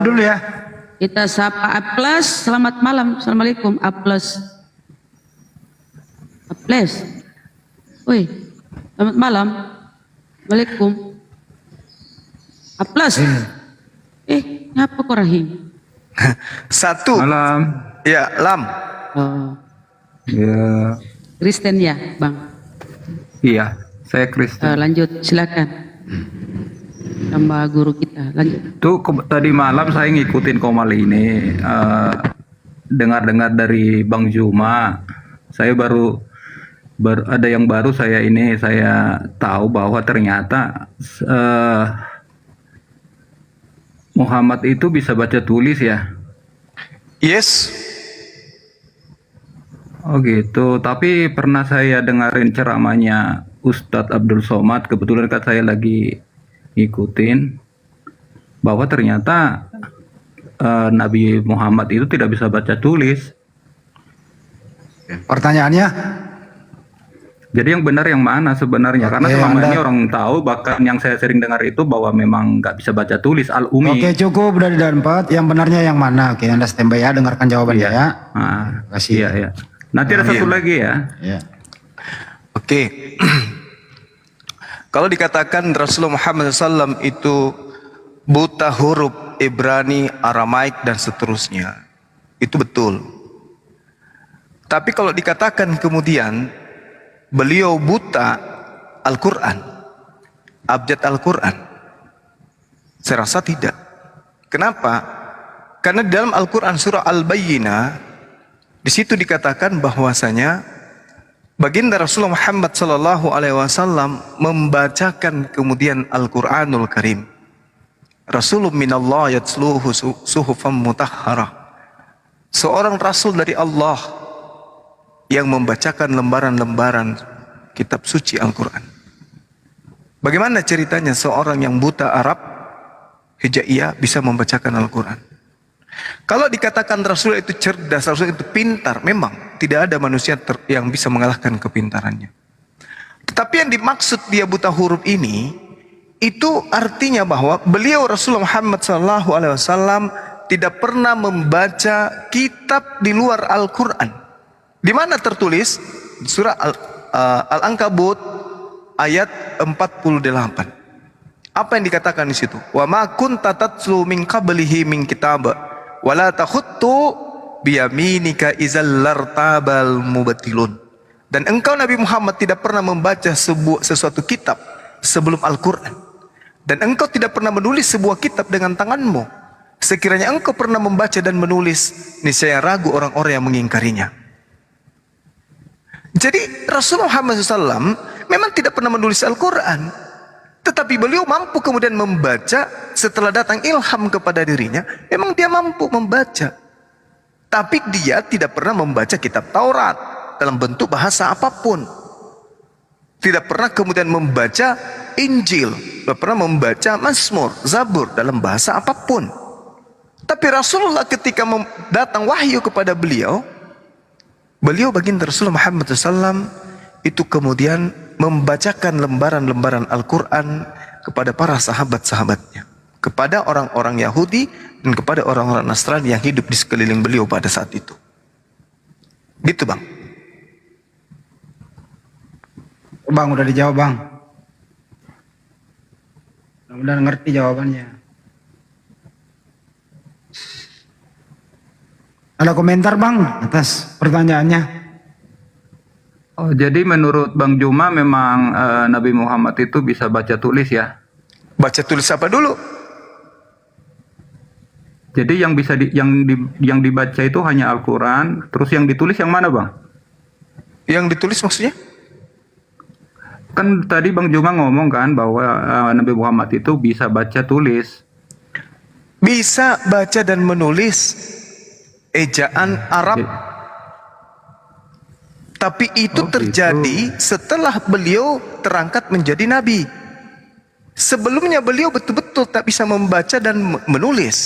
Dulu ya. Kita sapa A plus, selamat malam, assalamualaikum A plus. A plus, woi, selamat malam, assalamualaikum. A plus, ngapa kok Rahim? Satu. Malam. Ya, Lam. Oh, Ya, Kristen ya, Bang. iya, saya Kristen. Lanjut, silakan. Sama guru kita, lanjut. Tadi malam saya ngikutin Komal ini, dengar-dengar dari Bang Juma. Saya baru ada yang baru saya tahu bahwa ternyata Muhammad itu bisa baca tulis ya. Yes. Oh gitu. Tapi pernah saya dengerin ceramahnya Ustadz Abdul Somad. Kebetulan kan saya lagi ngikutin bahwa ternyata Nabi Muhammad itu tidak bisa baca tulis. Pertanyaannya? Jadi yang benar yang mana sebenarnya? Karena selama ini orang tahu, bahkan yang saya sering dengar itu bahwa memang nggak bisa baca tulis, al-umi. Oke, cukup dari 4. Yang benarnya yang mana? Oke, Anda standby ya, dengarkan jawabannya ya. Kasih. Iya, iya. Nanti ada satu lagi ya. Ya. Oke. Kalau dikatakan Rasulullah Muhammad SAW itu buta huruf Ibrani, Aramaik dan seterusnya, itu betul. Tapi kalau dikatakan kemudian beliau buta Al-Quran, abjad Al-Quran, saya rasa tidak. Kenapa? Karena di dalam Al-Quran surah Al-Bayyinah, di situ dikatakan bahwasanya baginda Rasulullah Muhammad SAW membacakan kemudian Al-Quranul Karim. Rasulun minallah yatsluhu suhufan mutahharah. Seorang Rasul dari Allah yang membacakan lembaran-lembaran kitab suci Al-Quran. Bagaimana ceritanya seorang yang buta Arab, hijaiyah, bisa membacakan Al-Quran? Kalau dikatakan Rasul itu cerdas, Rasul itu pintar, memang tidak ada manusia yang bisa mengalahkan kepintarannya. Tetapi yang dimaksud dia buta huruf ini, itu artinya bahwa beliau Rasulullah Muhammad SAW tidak pernah membaca kitab di luar Al-Quran. Di mana tertulis? Surah Al-Ankabut ayat 48. Apa yang dikatakan di situ? Wa ma kunta tatlu min qablihi min kitab wa la takhuttu biyaminika idzal lartabal mubatilun. Dan engkau Nabi Muhammad tidak pernah membaca sesuatu kitab sebelum Al-Quran. Dan engkau tidak pernah menulis sebuah kitab dengan tanganmu. Sekiranya engkau pernah membaca dan menulis, niscaya ragu orang-orang yang mengingkarinya. Jadi Rasulullah Muhammad SAW memang tidak pernah menulis Al-Quran, tetapi beliau mampu kemudian membaca setelah datang ilham kepada dirinya. Memang dia mampu membaca, tapi dia tidak pernah membaca kitab Taurat dalam bentuk bahasa apapun. Tidak pernah kemudian membaca Injil, tidak pernah membaca Mazmur, Zabur dalam bahasa apapun. Tapi Rasulullah ketika datang wahyu kepada beliau, baginda Rasulullah Muhammad SAW itu kemudian membacakan lembaran-lembaran Al-Quran kepada para sahabat-sahabatnya, kepada orang-orang Yahudi dan kepada orang-orang Nasrani yang hidup di sekeliling beliau pada saat itu. Gitu Bang. Bang, udah dijawab Bang. Mudah-mudahan ngerti jawabannya. Ada komentar Bang atas pertanyaannya? Oh, jadi menurut Bang Juma memang Nabi Muhammad itu bisa baca tulis ya? Baca tulis apa dulu? Jadi yang bisa yang dibaca itu hanya Al-Quran, terus yang ditulis yang mana Bang? Yang ditulis maksudnya? Kan tadi Bang Juma ngomong kan bahwa Nabi Muhammad itu bisa baca tulis. Bisa baca dan menulis ejaan Arab. Tapi itu terjadi setelah beliau terangkat menjadi nabi. Sebelumnya beliau betul-betul tak bisa membaca dan menulis.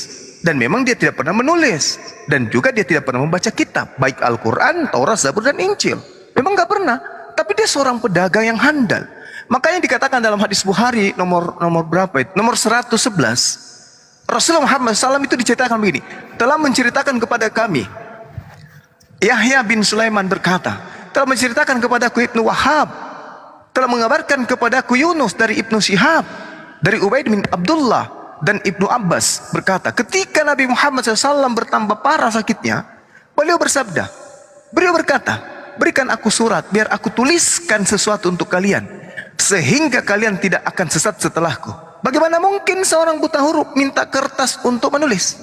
Dan memang dia tidak pernah menulis. Dan juga dia tidak pernah membaca kitab, baik Al-Quran, Taurat, Zabur, dan Injil. Memang gak pernah. Tapi dia seorang pedagang yang handal. Makanya dikatakan dalam hadis Bukhari nomor berapa itu? Nomor 111. Rasulullah Muhammad SAW itu diceritakan begini, telah menceritakan kepada kami, Yahya bin Sulaiman berkata, telah menceritakan kepadaku Ibnu Wahab, telah mengabarkan kepadaku Yunus dari Ibnu Syihab, dari Ubaid bin Abdullah, dan Ibnu Abbas berkata, ketika Nabi Muhammad SAW bertambah parah sakitnya, beliau bersabda, beliau berkata, berikan aku surat biar aku tuliskan sesuatu untuk kalian, sehingga kalian tidak akan sesat setelahku. Bagaimana mungkin seorang buta huruf minta kertas untuk menulis?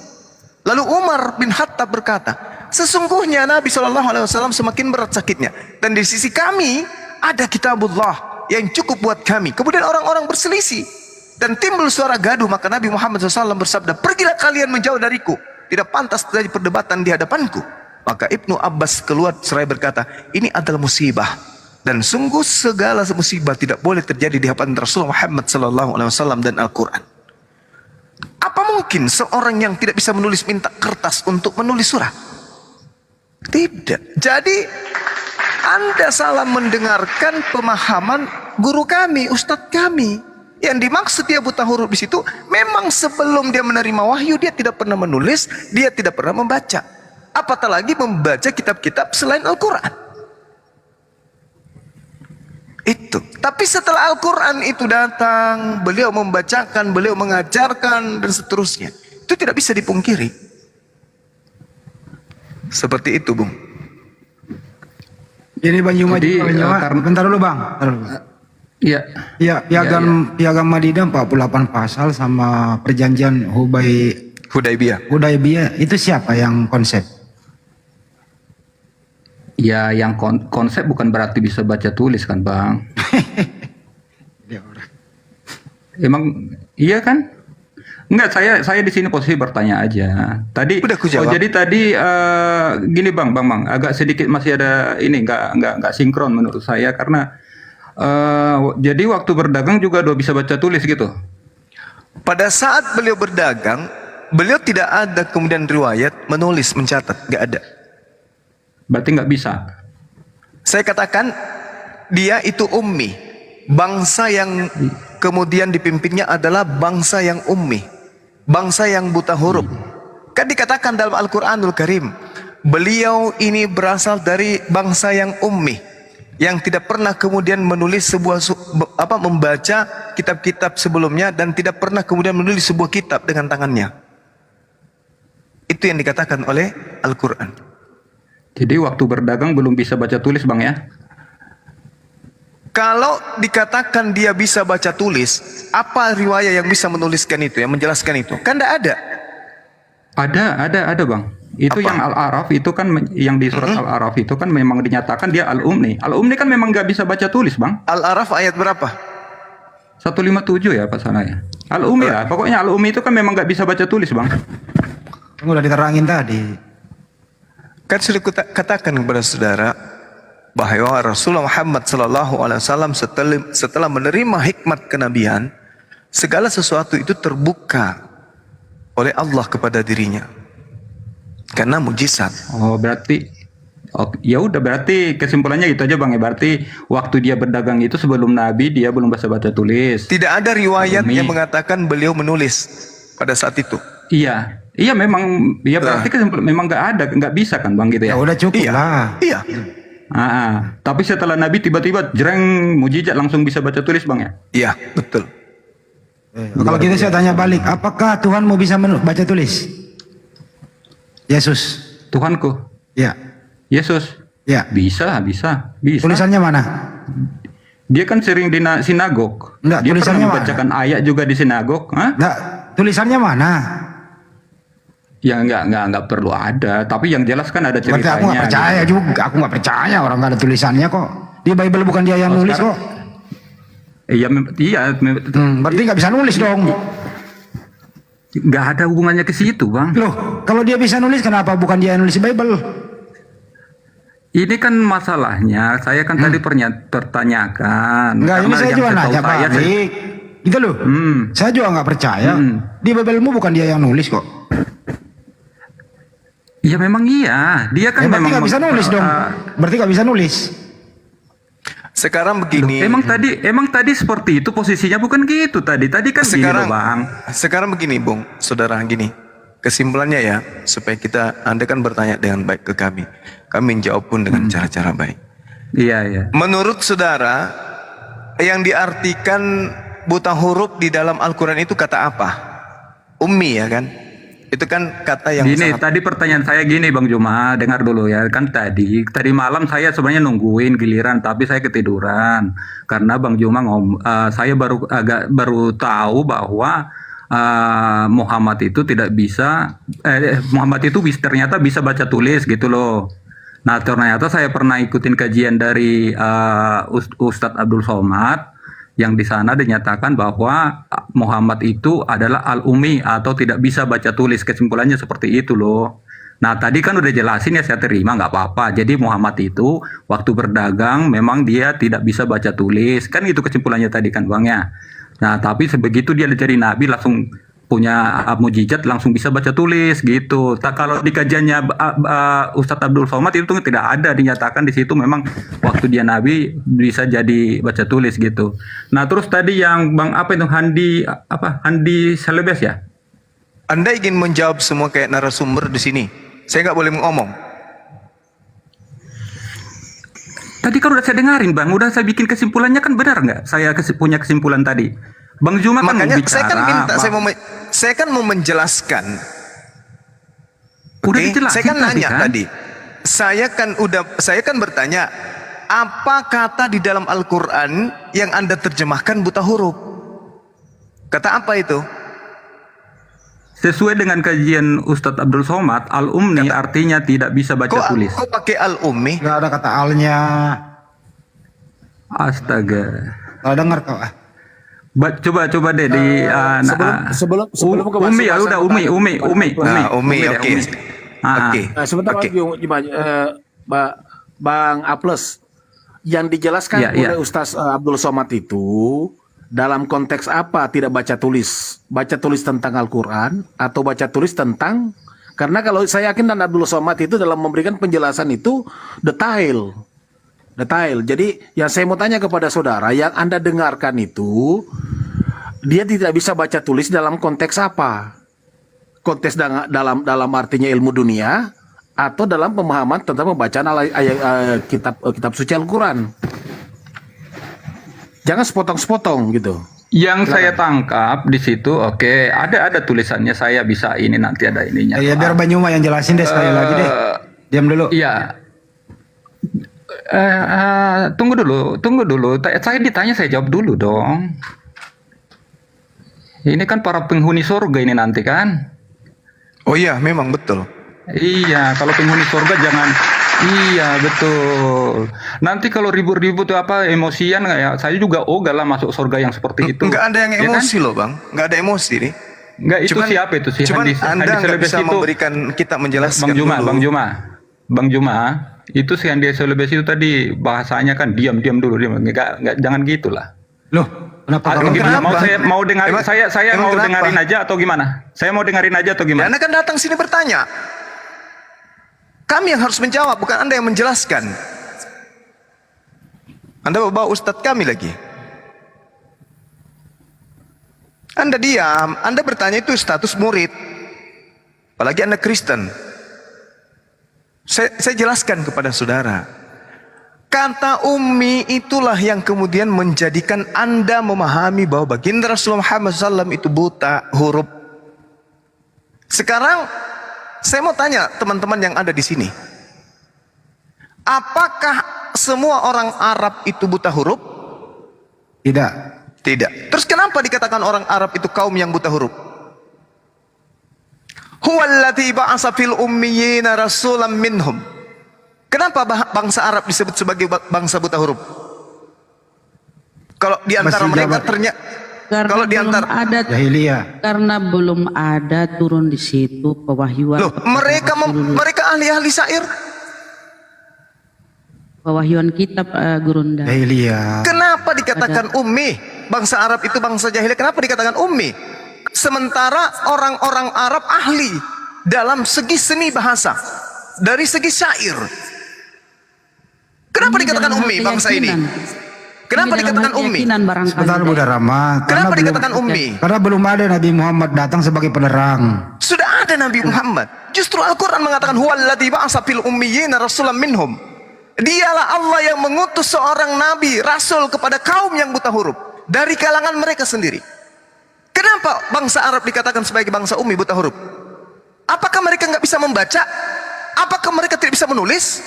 Lalu Umar bin Khattab berkata, sesungguhnya Nabi SAW semakin berat sakitnya, dan di sisi kami ada kitabullah yang cukup buat kami. Kemudian orang-orang berselisih dan timbul suara gaduh, maka Nabi Muhammad SAW bersabda, pergilah kalian menjauh dariku, tidak pantas terjadi perdebatan di hadapanku. Maka Ibnu Abbas keluar seraya berkata, ini adalah musibah, dan sungguh segala musibah tidak boleh terjadi di hadapan Rasulullah Muhammad SAW dan Al-Quran. Apa mungkin seorang yang tidak bisa menulis minta kertas untuk menulis surah? Tidak. Jadi Anda salah mendengarkan pemahaman guru kami, ustadz kami. Yang dimaksud dia buta huruf di situ, memang sebelum dia menerima wahyu dia tidak pernah menulis, dia tidak pernah membaca. Apatah lagi membaca kitab-kitab selain Al-Quran. Itu. Tapi setelah Al-Quran itu datang, beliau membacakan, beliau mengajarkan, dan seterusnya. Itu tidak bisa dipungkiri. Seperti itu, Bung. Ini Bang Juma, Jadi, bentar dulu Bang. Iya. Ya, piagam Madinah 48 pasal sama perjanjian Hudaybiyah itu siapa yang konsep? Ya, yang konsep bukan berarti bisa baca tulis kan, Bang? Emang iya kan? Enggak, saya di sini posisi bertanya aja. Tadi udah aku jawab. jadi tadi gini Bang, agak sedikit masih ada ini enggak sinkron menurut saya karena jadi waktu berdagang juga udah bisa baca tulis gitu. Pada saat beliau berdagang, beliau tidak ada kemudian riwayat menulis, mencatat, enggak ada. Berarti nggak bisa. Saya katakan dia itu ummi. Bangsa yang kemudian dipimpinnya adalah bangsa yang ummi, bangsa yang buta huruf. Kan dikatakan dalam Al-Quranul Karim, beliau ini berasal dari bangsa yang ummi, yang tidak pernah kemudian menulis membaca kitab-kitab sebelumnya, dan tidak pernah kemudian menulis sebuah kitab dengan tangannya. Itu yang dikatakan oleh Al-Quran. Jadi waktu berdagang belum bisa baca tulis Bang ya? Kalau dikatakan dia bisa baca tulis, apa riwayat yang bisa menuliskan itu, yang menjelaskan itu? Kan tidak ada. Ada Bang. Itu apa? Yang Al-A'raf itu kan, yang di surat Al-A'raf itu kan memang dinyatakan dia Al-Umni. Al-Umni kan memang nggak bisa baca tulis Bang. Al-A'raf ayat berapa? 157 ya pasalnya. Al-Ummi lah. Pokoknya Al-Ummi itu kan memang nggak bisa baca tulis Bang. Udah diterangin tadi. Kan sudah katakan kepada saudara bahwa Rasulullah Muhammad SAW setelah menerima hikmat kenabian, segala sesuatu itu terbuka oleh Allah kepada dirinya karena mujizat. Oh berarti, ya udah berarti kesimpulannya gitu aja Bang ya. Berarti waktu dia berdagang itu sebelum Nabi dia belum bisa baca tulis. Tidak ada riwayat Al-Ummi yang mengatakan beliau menulis pada saat itu. Iya memang, ya berarti memang nggak bisa kan Bang gitu ya? Ya udah cukup lah. Iya. Tapi setelah Nabi tiba-tiba jreng mujizat langsung bisa baca tulis Bang ya? Iya, betul. Kalau gitu saya tanya balik, apakah Tuhan mau bisa baca tulis? Yesus. Tuhanku. Ya. Yesus. Ya. Bisa. Tulisannya mana? Dia kan sering di sinagog. Enggak, dia tulisannya pernah membacakan ayat juga di sinagog. Enggak, tulisannya mana? Ya enggak perlu ada, tapi yang jelas kan ada ceritanya. Berarti aku nggak percaya gitu. juga, aku nggak percaya orang nggak ada tulisannya kok. Di Bible bukan dia yang nulis kok. Iya. Berarti nggak bisa nulis dong. Nggak ada hubungannya ke situ Bang. Loh, kalau dia bisa nulis kenapa bukan dia yang nulis Bible? Ini kan masalahnya, saya kan tadi pertanyakan. Enggak, ini Karena saya yang juga setahu nanya Pak saya, Dik. Gitu loh. Saya juga nggak percaya. Di Biblemu bukan dia yang nulis kok. Ya memang iya, dia kan Berarti memang nggak bisa nulis dong. Berarti nggak bisa nulis. Sekarang Loh, begini. emang tadi seperti itu posisinya, bukan gitu tadi. Tadi kan gini loh, Bang. Sekarang begini, Bung, saudara, gini. Kesimpulannya ya, supaya Anda kan bertanya dengan baik ke kami. Kami menjawab pun dengan cara-cara baik. Iya, iya. Menurut saudara, yang diartikan buta huruf di dalam Al-Quran itu kata apa? Ummi ya kan? Itu kan kata yang Gini, sangat... tadi pertanyaan saya gini Bang Juma, dengar dulu ya. Kan tadi malam saya sebenarnya nungguin giliran, tapi saya ketiduran. Karena Bang Juma saya baru tahu bahwa Muhammad itu tidak bisa, Muhammad itu ternyata bisa baca tulis gitu loh. Nah, ternyata saya pernah ikutin kajian dari Ustadz Abdul Somad, yang di sana dinyatakan bahwa Muhammad itu adalah al-ummi atau tidak bisa baca tulis. Kesimpulannya seperti itu loh. Nah, tadi kan udah jelasin ya, saya terima, nggak apa-apa. Jadi Muhammad itu waktu berdagang memang dia tidak bisa baca tulis. Kan itu kesimpulannya tadi kan Bang ya. Nah, tapi sebegitu dia jadi nabi langsung punya mujizat, langsung bisa baca tulis gitu. Kalau di kajiannya Ustadz Abdul Somad itu tidak ada dinyatakan di situ memang waktu dia nabi bisa jadi baca tulis gitu. Nah, terus tadi yang Bang Handi Salebes ya? Anda ingin menjawab semua kayak narasumber di sini. Saya nggak boleh ngomong. Tadi kan udah saya dengarin Bang, udah saya bikin kesimpulannya, kan benar nggak? Saya punya kesimpulan tadi. Bang Juma kan Makanya bicara, saya kan minta, saya kan mau menjelaskan. Udah Oke? dijelasin Saya kan nanya kan? tadi. Saya kan bertanya, apa kata di dalam Al-Quran yang Anda terjemahkan buta huruf? Kata apa itu? Sesuai dengan kajian Ustadz Abdul Somad, al-ummi artinya tidak bisa baca tulis. Kok pakai al-ummi? Nggak ada kata alnya. Astaga. Kalau dengar kau Coba deh di sebelum ke Umi ya udah Umi. Nah, Umi, deh, oke. Oke. Sebentar Oke. lagi, Bang Aples, yang dijelaskan Ya, oleh ya. Ustaz Abdul Somad itu dalam konteks apa tidak baca tulis? Baca tulis tentang Al-Quran atau baca tulis tentang, karena kalau saya yakin dan Abdul Somad itu dalam memberikan penjelasan itu detail. Jadi yang saya mau tanya kepada saudara, yang Anda dengarkan itu dia tidak bisa baca tulis dalam konteks apa? Konteks dalam artinya ilmu dunia atau dalam pemahaman tentang pembacaan kitab suci Al-Quran. Jangan sepotong-sepotong gitu. Yang saya tangkap di situ, oke, ada tulisannya, saya bisa ini nanti ada ininya. Iya, biar Banyuma yang jelasin deh sekali lagi deh. Diam dulu. Iya. Tunggu dulu. Saya ditanya, saya jawab dulu dong. Ini kan para penghuni surga ini nanti kan? Oh iya, memang betul. Iya, kalau penghuni surga jangan. Iya, betul. Nanti kalau ribut-ribut tuh apa emosian ya, saya juga ogah lah masuk surga yang seperti itu. Nggak ada yang Ya kan? emosi loh Bang. Nggak ada emosi nih. Nggak, itu siapa itu? Cuman Anda nggak bisa itu. memberikan kita menjelaskan Bang dulu. Juma, itu si Andi Selebes itu tadi bahasanya kan diam dulu, nggak, jangan gitulah. Loh, kenapa? Kenapa? Mau dengarin, Emang- saya emang mau kenapa? dengarin aja atau gimana? Saya mau dengarin aja atau Ya, gimana? Anda kan datang sini bertanya. Kami yang harus menjawab, bukan Anda yang menjelaskan. Anda bawa ustadz kami lagi. Anda diam, Anda bertanya itu status murid. Apalagi Anda Kristen. Saya jelaskan kepada saudara. Kata ummi itulah yang kemudian menjadikan Anda memahami bahwa baginda Rasulullah Muhammad SAW itu buta huruf. Sekarang saya mau tanya teman-teman yang ada di sini. Apakah semua orang Arab itu buta huruf? Tidak. Tidak. Terus kenapa dikatakan orang Arab itu kaum yang buta huruf? Huwallazi ba'asa fil ummiyina rasulan minhum. Kenapa bangsa Arab disebut sebagai bangsa buta huruf? Kalau di antara Masih mereka jabat. ternyata Karena kalau di belum antara ada, Jahiliyah. karena belum ada turun di situ pewahyuan. loh, mereka ahli-ahli syair. Pewahyuan kitab Gurunda. Jahiliyah. Kenapa dikatakan ummi? Bangsa Arab itu bangsa jahiliyah. Kenapa dikatakan ummi? Sementara orang-orang Arab ahli dalam segi seni bahasa, dari segi syair. Kenapa Ini dikatakan dalam hal ummi bangsa ini? keyakinan. Kenapa Dalam dikatakan ummi? keyakinan barangkali. Sebentar Bunda Rama. Kenapa dikatakan ummi? Karena belum ada Nabi Muhammad datang sebagai penerang. Sudah ada Nabi Muhammad. Justru Al-Quran mengatakan huwallazi ba'atsa fil ummiyina rasulan minhum. Dialah Allah yang mengutus seorang nabi, rasul kepada kaum yang buta huruf dari kalangan mereka sendiri. Kenapa bangsa Arab dikatakan sebagai bangsa ummi, buta huruf? Apakah mereka nggak bisa membaca? Apakah mereka tidak bisa menulis?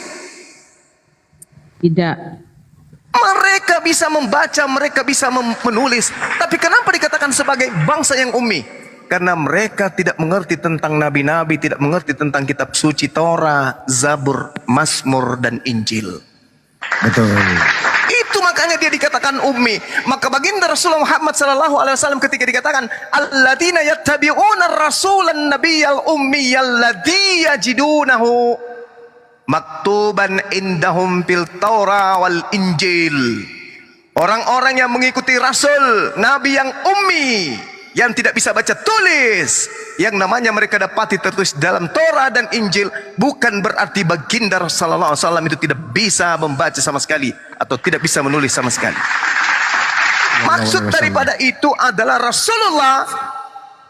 Tidak. Mereka bisa membaca, mereka bisa menulis. Tapi kenapa dikatakan sebagai bangsa yang ummi? Karena mereka tidak mengerti tentang nabi-nabi, tidak mengerti tentang kitab suci Torah, Zabur, Mazmur, dan Injil. Betul. Itu makanya dia dikatakan ummi. Maka baginda Rasulullah Muhammad SAW ketika dikatakan alladzina yattabi'una rasulan nabiyyal ummiyal ladzi yajidunahu maktuban indahum fil Taurah wal Injil. Orang-orang yang mengikuti rasul, nabi yang ummi, yang tidak bisa baca tulis, yang namanya mereka dapati tertulis dalam Torah dan Injil, bukan berarti baginda Rasulullah SAW itu tidak bisa membaca sama sekali atau tidak bisa menulis sama sekali. Maksud daripada itu adalah Rasulullah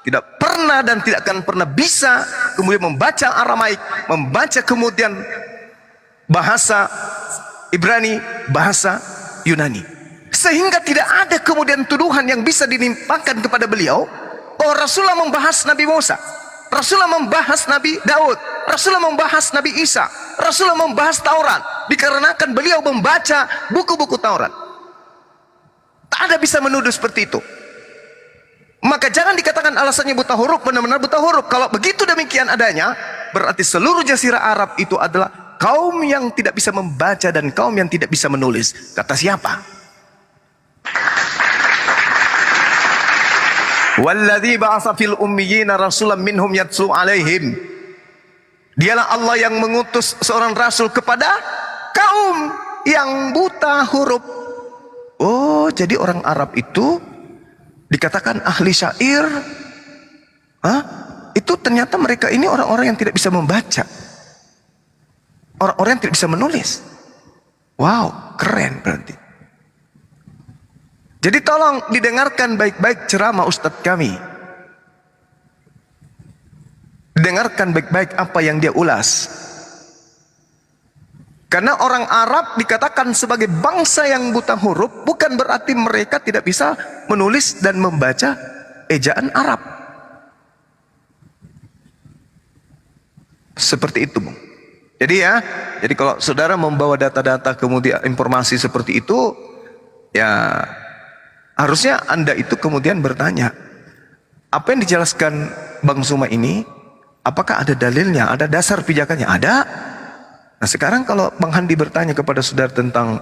tidak pernah dan tidak akan pernah bisa kemudian membaca Aramaik, membaca kemudian bahasa Ibrani, bahasa Yunani. Sehingga tidak ada kemudian tuduhan yang bisa dinimpakan kepada beliau bahwa Rasulullah membahas Nabi Musa, Rasulullah membahas Nabi Daud, Rasulullah membahas Nabi Isa, Rasulullah membahas Taurat, dikarenakan beliau membaca buku-buku Taurat. Tak ada bisa menuduh seperti itu. Maka jangan dikatakan alasannya buta huruf, benar-benar buta huruf. Kalau begitu demikian adanya, berarti seluruh jazirah Arab itu adalah kaum yang tidak bisa membaca dan kaum yang tidak bisa menulis. Kata siapa? Walladzi ba'atsa fil ummiyina rasulan minhum yatlu alaihim. Dialah Allah yang mengutus seorang rasul kepada kaum yang buta huruf. Oh, jadi orang Arab itu dikatakan ahli syair. Itu ternyata mereka ini orang-orang yang tidak bisa membaca, orang-orang yang tidak bisa menulis. Wow, keren berarti. Jadi tolong didengarkan baik-baik ceramah Ustadz kami. Dengarkan baik-baik apa yang dia ulas. Karena orang Arab dikatakan sebagai bangsa yang buta huruf, bukan berarti mereka tidak bisa menulis dan membaca ejaan Arab. Seperti itu, Bung. Jadi kalau saudara membawa data-data kemudian informasi seperti itu, ya harusnya Anda itu kemudian bertanya, apa yang dijelaskan Bang Suma ini, apakah ada dalilnya, ada dasar pijakannya? Ada. Nah sekarang kalau Bang Handi bertanya kepada saudara tentang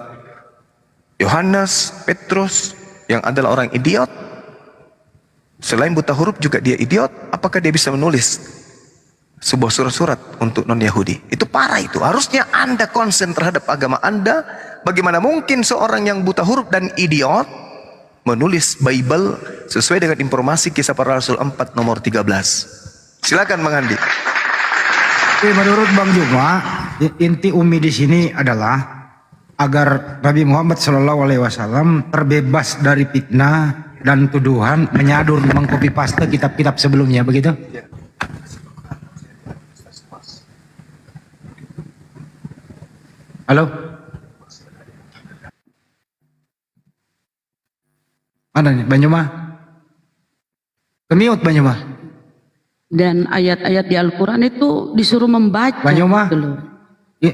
Yohanes, Petrus, yang adalah orang idiot, selain buta huruf juga dia idiot, apakah dia bisa menulis sebuah surat-surat untuk non-Yahudi? Itu parah itu. Harusnya Anda konsen terhadap agama Anda. Bagaimana mungkin seorang yang buta huruf dan idiot menulis Bible sesuai dengan informasi Kisah Para Rasul 4 nomor 13. Silakan Bang Andi. Menurut Bang Juma, inti ummi di sini adalah agar Nabi Muhammad SAW terbebas dari fitnah dan tuduhan menyadur mengcopy paste kitab-kitab sebelumnya, begitu? Halo? Mana nih, Banyuma? Kemiut Banyuma? Dan ayat-ayat di Al-Quran itu disuruh membaca. Banyuma? Gitu loh.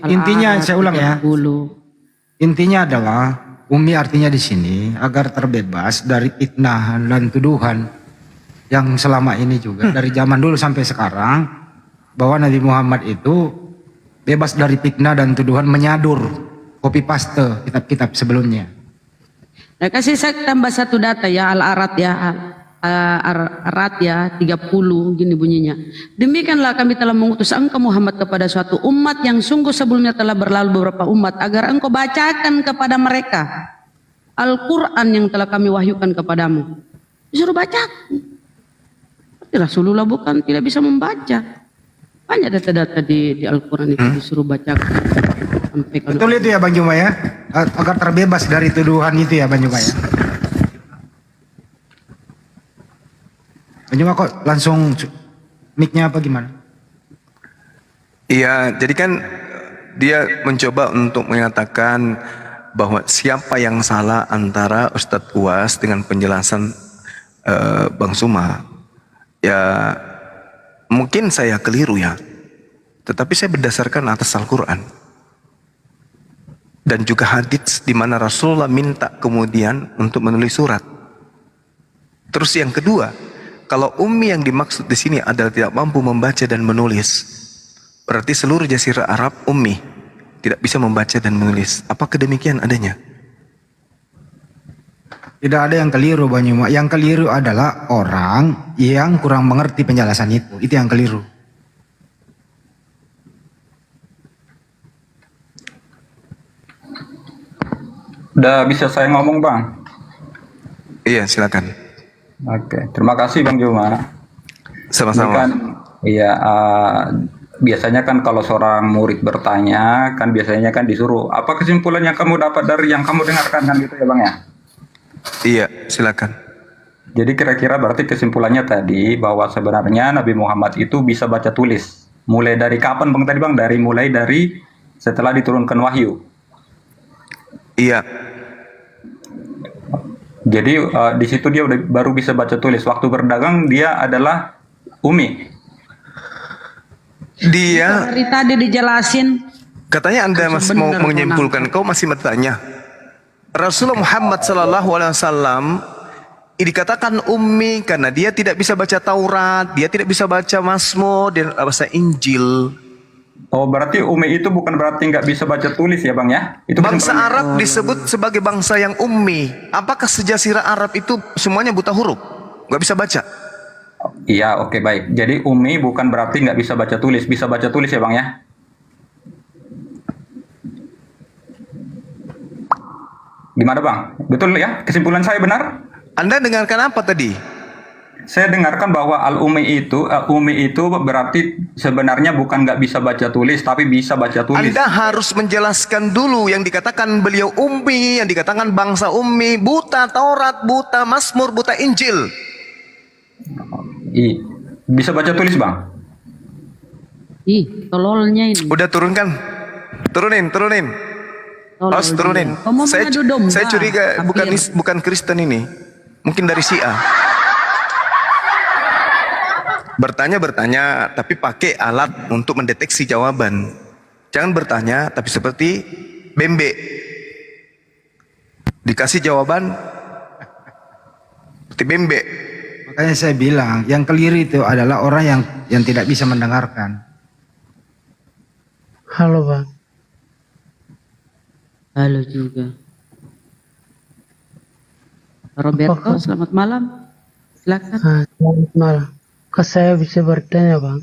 Intinya Al-Araf saya ulang ya. 30. Intinya adalah ummi artinya di sini agar terbebas dari fitnah dan tuduhan yang selama ini juga dari zaman dulu sampai sekarang, bahwa Nabi Muhammad itu bebas dari fitnah dan tuduhan menyadur copy paste kitab-kitab sebelumnya. Nah, kasih saya tambah satu data ya, Al-Arad ya, Al-Arad ya 30 gini bunyinya. Demikianlah kami telah mengutus engkau Muhammad kepada suatu umat yang sungguh sebelumnya telah berlalu beberapa umat, agar engkau bacakan kepada mereka Al-Quran yang telah kami wahyukan kepadamu. Disuruh bacakan. Rasulullah bukan tidak bisa membaca. Banyak data-data di Al-Quran itu disuruh bacakan. Sampai Betul itu ya Bang Juma ya? agar terbebas dari tuduhan itu ya Bang Juma ya. Bang Juma kok langsung mic-nya apa gimana? Iya, jadi kan dia mencoba untuk mengatakan bahwa siapa yang salah antara Ustadz Uwas dengan penjelasan Bang Suma. Ya mungkin saya keliru ya, tetapi saya berdasarkan atas Al-Quran dan juga hadits di mana Rasulullah minta kemudian untuk menulis surat. Terus yang kedua, kalau ummi yang dimaksud di sini adalah tidak mampu membaca dan menulis, berarti seluruh jazirah Arab ummi, tidak bisa membaca dan menulis. Apakah demikian adanya? Tidak ada yang keliru Bang Juma. Yang keliru adalah orang yang kurang mengerti penjelasan itu. Itu yang keliru. Udah bisa saya ngomong Bang? Iya, silakan. Oke, terima kasih Bang Juma. Ini Sama-sama. kan, iya, biasanya kan kalau seorang murid bertanya, kan biasanya kan disuruh, apa kesimpulan yang kamu dapat dari yang kamu dengarkan kan gitu ya Bang ya? Iya, silakan. Jadi kira-kira berarti kesimpulannya tadi bahwa sebenarnya Nabi Muhammad itu bisa baca tulis. Mulai dari kapan Bang tadi Bang? Mulai dari setelah diturunkan wahyu. Iya, Jadi di situ dia baru bisa baca tulis. Waktu berdagang dia adalah umi. dia Dari tadi dijelasin. katanya Anda masih mau Benar, menyimpulkan, kau masih bertanya. Rasulullah Muhammad sallallahu alaihi wasallam dikatakan ummi karena dia tidak bisa baca Taurat, dia tidak bisa baca Mazmur dan bahasa Injil. Oh berarti umi itu bukan berarti nggak bisa baca tulis ya Bang ya? Itu Bangsa kesimpulannya. Arab disebut sebagai bangsa yang ummi. Apakah sejazirah Arab itu semuanya buta huruf, nggak bisa baca? Iya oke baik. Jadi umi bukan berarti nggak bisa baca tulis. Bisa baca tulis ya Bang ya? Gimana Bang? Betul ya? Kesimpulan saya benar? Anda dengarkan apa tadi? Saya dengarkan bahwa umi itu berarti sebenarnya bukan nggak bisa baca tulis, tapi bisa baca tulis. Anda harus menjelaskan dulu yang dikatakan beliau ummi, yang dikatakan bangsa ummi, buta Taurat, buta Mazmur, buta Injil. Bisa baca tulis Bang? Ih, tololnya ini. Udah turunkan, turunin. Tolol Os turunin. dia. Kamu mengadu domba. Saya curiga Hampir. bukan Kristen ini, mungkin dari Syiah. Bertanya, tapi pakai alat untuk mendeteksi jawaban. Jangan bertanya, tapi seperti bembe. Dikasih jawaban, seperti bembe. Makanya saya bilang yang keliru itu adalah orang yang tidak bisa mendengarkan. Halo Bang. Halo juga. Roberto, selamat malam. Silakan. Selamat malam. Kok saya bisa bertanya Bang?